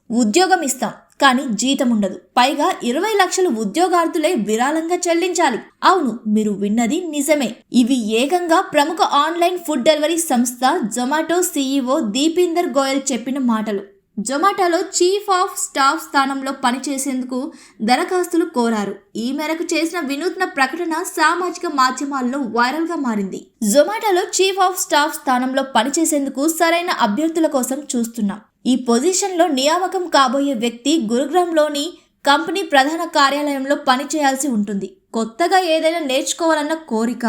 ఉద్యోగం ఇస్తాం కానీ జీతం ఉండదు, పైగా 20 లక్షలు ఉద్యోగార్థులే విరాళంగా చెల్లించాలి. అవును, మీరు విన్నది నిజమే. ఇవి ఏకంగా ప్రముఖ ఆన్లైన్ ఫుడ్ డెలివరీ సంస్థ జొమాటో సీఈఓ దీపీందర్ గోయల్ చెప్పిన మాటలు. జొమాటోలో చీఫ్ ఆఫ్ స్టాఫ్ స్థానంలో పనిచేసేందుకు దరఖాస్తులు కోరారు. ఈ మేరకు చేసిన వినూత్న ప్రకటన సామాజిక మాధ్యమాల్లో వైరల్గా మారింది. జొమాటోలో చీఫ్ ఆఫ్ స్టాఫ్ స్థానంలో పనిచేసేందుకు సరైన అభ్యర్థుల కోసం చూస్తున్నాం. ఈ పొజిషన్లో నియామకం కాబోయే వ్యక్తి గురుగ్రామ్లోని కంపెనీ ప్రధాన కార్యాలయంలో పనిచేయాల్సి ఉంటుంది. కొత్తగా ఏదైనా నేర్చుకోవాలన్న కోరిక,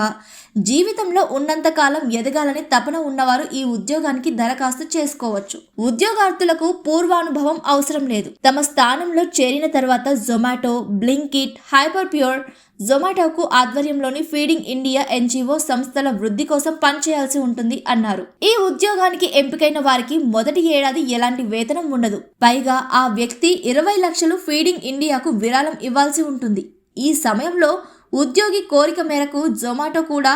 జీవితంలో ఉన్నంతకాలం ఎదగాలని తపన ఉన్నవారు ఈ ఉద్యోగానికి దరఖాస్తు చేసుకోవచ్చు. ఉద్యోగార్థులకు పూర్వానుభవం అవసరం లేదు. తమ స్థానంలో చేరిన తర్వాత జొమాటో, బ్లింకిట్, హైపర్ ప్యూర్, జొమాటోకు ఆధ్వర్యంలోని ఫీడింగ్ ఇండియా ఎన్జిఓ సంస్థల వృద్ధి కోసం పనిచేయాల్సి ఉంటుంది అన్నారు. ఈ ఉద్యోగానికి ఎంపికైన వారికి మొదటి ఏడాది ఎలాంటి వేతనం ఉండదు. పైగా ఆ వ్యక్తి 20 లక్షలు ఫీడింగ్ ఇండియాకు విరాళం ఇవ్వాల్సి ఉంటుంది. ఈ సమయంలో ఉద్యోగి కోరిక మేరకు జొమాటో కూడా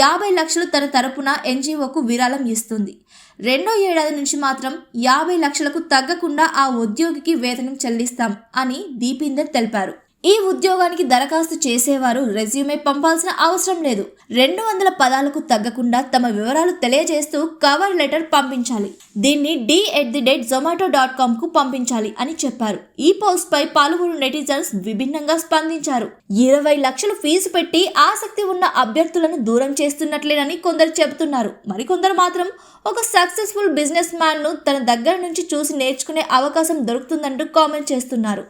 50 లక్షలు తన తరపున ఎన్జిఓకు విరాళం ఇస్తుంది. రెండో ఏడాది నుంచి మాత్రం 50 లక్షలకు తగ్గకుండా ఆ ఉద్యోగికి వేతనం చెల్లిస్తాం అని దీపీందర్ తెలిపారు. ఈ ఉద్యోగానికి దరఖాస్తు చేసేవారు రెజ్యూమే పంపాల్సిన అవసరం లేదు. 200 పదాలకు తగ్గకుండా తమ వివరాలు తెలియజేస్తూ కవర్ లెటర్ పంపించాలి. దీన్ని d@zomato.com కు పంపించాలి అని చెప్పారు. ఈ పోస్ట్ పై పలువురు నెటిజన్స్ విభిన్నంగా స్పందించారు. 20 లక్షలు ఫీజు పెట్టి ఆసక్తి ఉన్న అభ్యర్థులను దూరం చేస్తున్నట్లేనని కొందరు చెబుతున్నారు. మరికొందరు మాత్రం ఒక సక్సెస్ఫుల్ బిజినెస్ మ్యాన్ ను తన దగ్గర నుంచి చూసి నేర్చుకునే అవకాశం దొరుకుతుందంటూ కామెంట్ చేస్తున్నారు.